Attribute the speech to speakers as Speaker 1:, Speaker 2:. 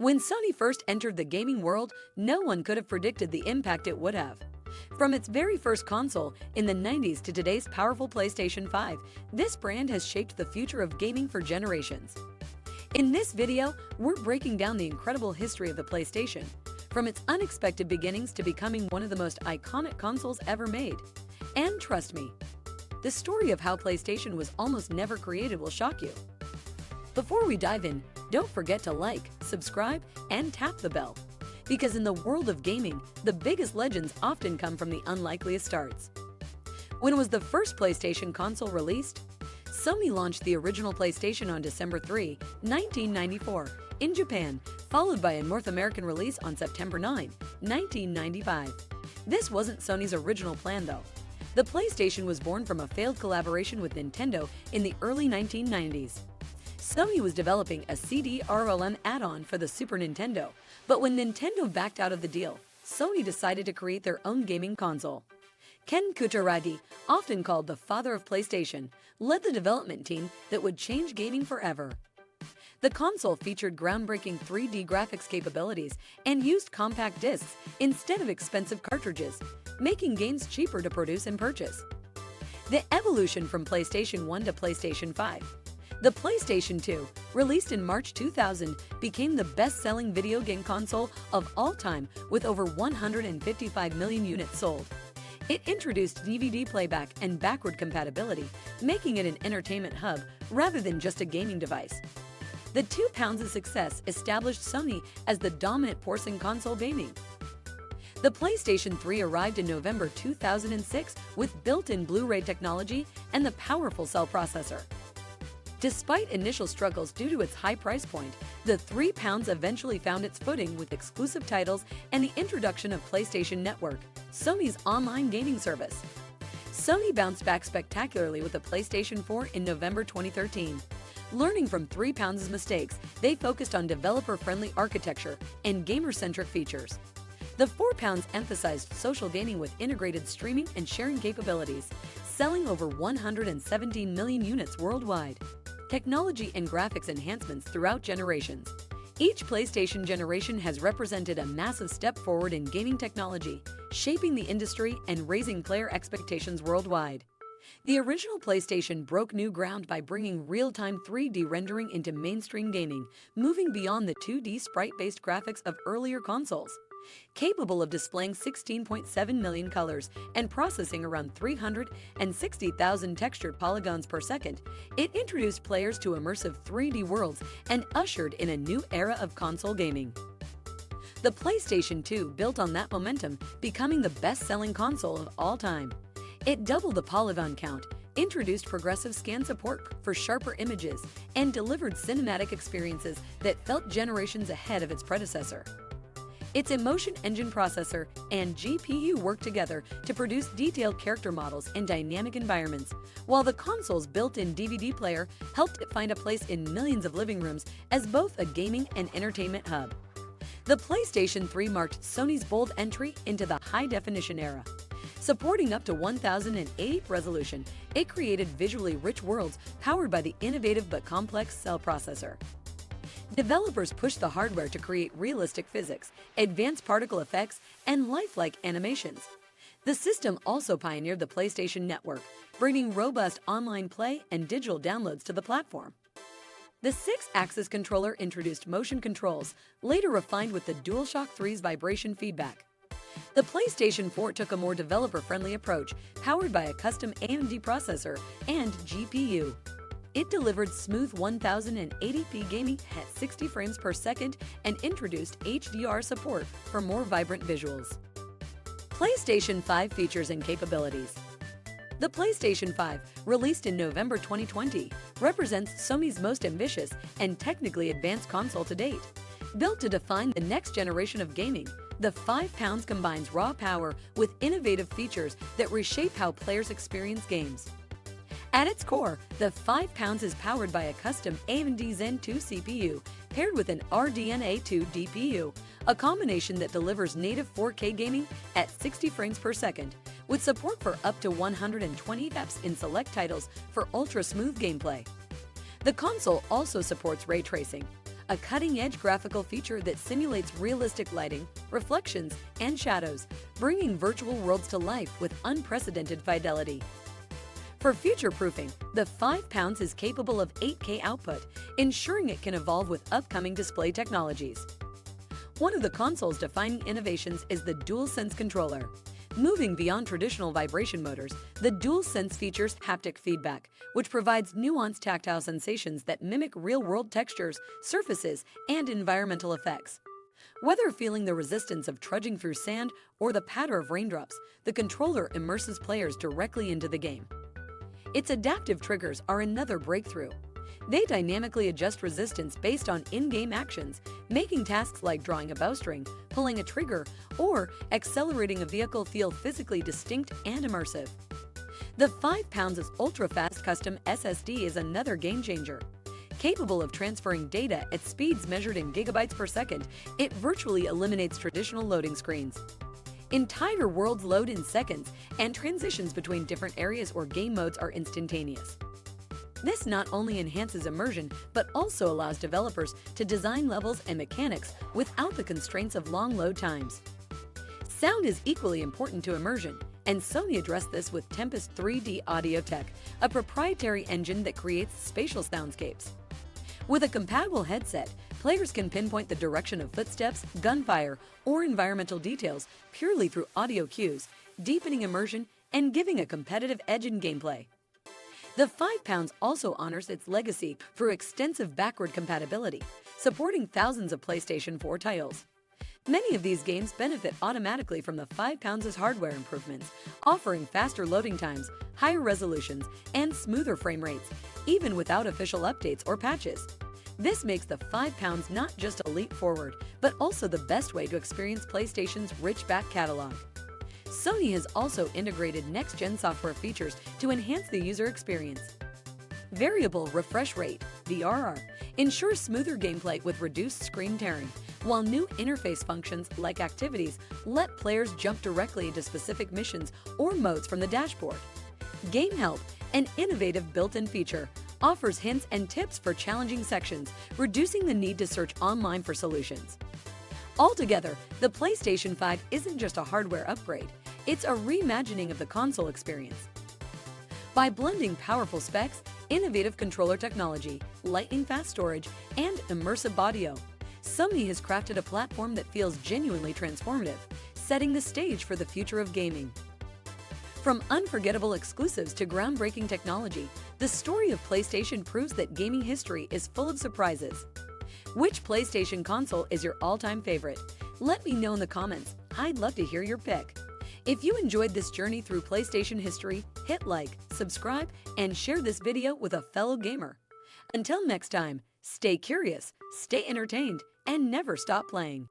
Speaker 1: When Sony first entered the gaming world, no one could have predicted the impact it would have. From its very first console in the 90s to today's powerful PlayStation 5, this brand has shaped the future of gaming for generations. In this video, we're breaking down the incredible history of the PlayStation, from its unexpected beginnings to becoming one of the most iconic consoles ever made. And trust me, the story of how PlayStation was almost never created will shock you. Before we dive in, don't forget to like, subscribe, and tap the bell. Because in the world of gaming, the biggest legends often come from the unlikeliest starts. When was the first PlayStation console released? Sony launched the original PlayStation on December 3, 1994, in Japan, followed by a North American release on September 9, 1995. This wasn't Sony's original plan, though. The PlayStation was born from a failed collaboration with Nintendo in the early 1990s. Sony was developing a CD-ROM add-on for the Super Nintendo, but when Nintendo backed out of the deal, Sony decided to create their own gaming console. Ken Kutaragi, often called the father of PlayStation, led the development team that would change gaming forever. The console featured groundbreaking 3D graphics capabilities and used compact discs instead of expensive cartridges, making games cheaper to produce and purchase. The evolution from PlayStation 1 to PlayStation 5. The PlayStation 2, released in March 2000, became the best-selling video game console of all time with over 155 million units sold. It introduced DVD playback and backward compatibility, making it an entertainment hub rather than just a gaming device. The 2 pounds of success established Sony as the dominant force in console gaming. The PlayStation 3 arrived in November 2006 with built-in Blu-ray technology and the powerful cell processor. Despite initial struggles due to its high price point, the 3 pounds eventually found its footing with exclusive titles and the introduction of PlayStation Network, Sony's online gaming service. Sony bounced back spectacularly with the PlayStation 4 in November 2013. Learning from 3 pounds' mistakes, they focused on developer-friendly architecture and gamer-centric features. The 4 pounds emphasized social gaming with integrated streaming and sharing capabilities, selling over 117 million units worldwide. Technology and graphics enhancements throughout generations. Each PlayStation generation has represented a massive step forward in gaming technology, shaping the industry and raising player expectations worldwide. The original PlayStation broke new ground by bringing real-time 3D rendering into mainstream gaming, moving beyond the 2D sprite-based graphics of earlier consoles. Capable of displaying 16.7 million colors and processing around 360,000 textured polygons per second, it introduced players to immersive 3D worlds and ushered in a new era of console gaming. The PlayStation 2 built on that momentum, becoming the best-selling console of all time. It doubled the polygon count, introduced progressive scan support for sharper images, and delivered cinematic experiences that felt generations ahead of its predecessor. Its Emotion Engine processor and GPU worked together to produce detailed character models and dynamic environments, while the console's built-in DVD player helped it find a place in millions of living rooms as both a gaming and entertainment hub. The PlayStation 3 marked Sony's bold entry into the high-definition era. Supporting up to 1080p resolution, it created visually rich worlds powered by the innovative but complex cell processor. Developers pushed the hardware to create realistic physics, advanced particle effects, and lifelike animations. The system also pioneered the PlayStation Network, bringing robust online play and digital downloads to the platform. The 6-axis controller introduced motion controls, later refined with the DualShock 3's vibration feedback. The PlayStation 4 took a more developer-friendly approach, powered by a custom AMD processor and GPU. It delivered smooth 1080p gaming at 60 frames per second and introduced HDR support for more vibrant visuals. PlayStation 5 features and capabilities. The PlayStation 5, released in November 2020, represents Sony's most ambitious and technically advanced console to date. Built to define the next generation of gaming, the 5 pounds combines raw power with innovative features that reshape how players experience games. At its core, the 5 pounds is powered by a custom AMD Zen 2 CPU paired with an RDNA 2 DPU, a combination that delivers native 4K gaming at 60 frames per second, with support for up to 120 FPS in select titles for ultra-smooth gameplay. The console also supports ray tracing, a cutting-edge graphical feature that simulates realistic lighting, reflections, and shadows, bringing virtual worlds to life with unprecedented fidelity. For future-proofing, the 5 pounds is capable of 8K output, ensuring it can evolve with upcoming display technologies. One of the console's defining innovations is the DualSense controller. Moving beyond traditional vibration motors, the DualSense features haptic feedback, which provides nuanced tactile sensations that mimic real-world textures, surfaces, and environmental effects. Whether feeling the resistance of trudging through sand or the patter of raindrops, the controller immerses players directly into the game. Its adaptive triggers are another breakthrough. They dynamically adjust resistance based on in-game actions, making tasks like drawing a bowstring, pulling a trigger, or accelerating a vehicle feel physically distinct and immersive. The 5 pounds' ultra-fast custom SSD is another game-changer. Capable of transferring data at speeds measured in gigabytes per second, it virtually eliminates traditional loading screens. Entire worlds load in seconds, and transitions between different areas or game modes are instantaneous. This not only enhances immersion, but also allows developers to design levels and mechanics without the constraints of long load times. Sound is equally important to immersion, and Sony addressed this with Tempest 3D Audio Tech, a proprietary engine that creates spatial soundscapes. With a compatible headset, players can pinpoint the direction of footsteps, gunfire, or environmental details purely through audio cues, deepening immersion and giving a competitive edge in gameplay. The 5 pounds also honors its legacy through extensive backward compatibility, supporting thousands of PlayStation 4 titles. Many of these games benefit automatically from the 5 pounds' hardware improvements, offering faster loading times, higher resolutions, and smoother frame rates, even without official updates or patches. This makes the 5 pounds not just a leap forward, but also the best way to experience PlayStation's rich back catalog. Sony has also integrated next-gen software features to enhance the user experience. Variable refresh rate (VRR) ensures smoother gameplay with reduced screen tearing, while new interface functions like activities let players jump directly into specific missions or modes from the dashboard. Game Help, an innovative built-in feature, offers hints and tips for challenging sections, reducing the need to search online for solutions. Altogether, the PlayStation 5 isn't just a hardware upgrade, it's a reimagining of the console experience. By blending powerful specs, innovative controller technology, lightning-fast storage, and immersive audio, Sony has crafted a platform that feels genuinely transformative, setting the stage for the future of gaming. From unforgettable exclusives to groundbreaking technology, the story of PlayStation proves that gaming history is full of surprises. Which PlayStation console is your all-time favorite? Let me know in the comments. I'd love to hear your pick. If you enjoyed this journey through PlayStation history, hit like, subscribe, and share this video with a fellow gamer. Until next time, stay curious, stay entertained, and never stop playing.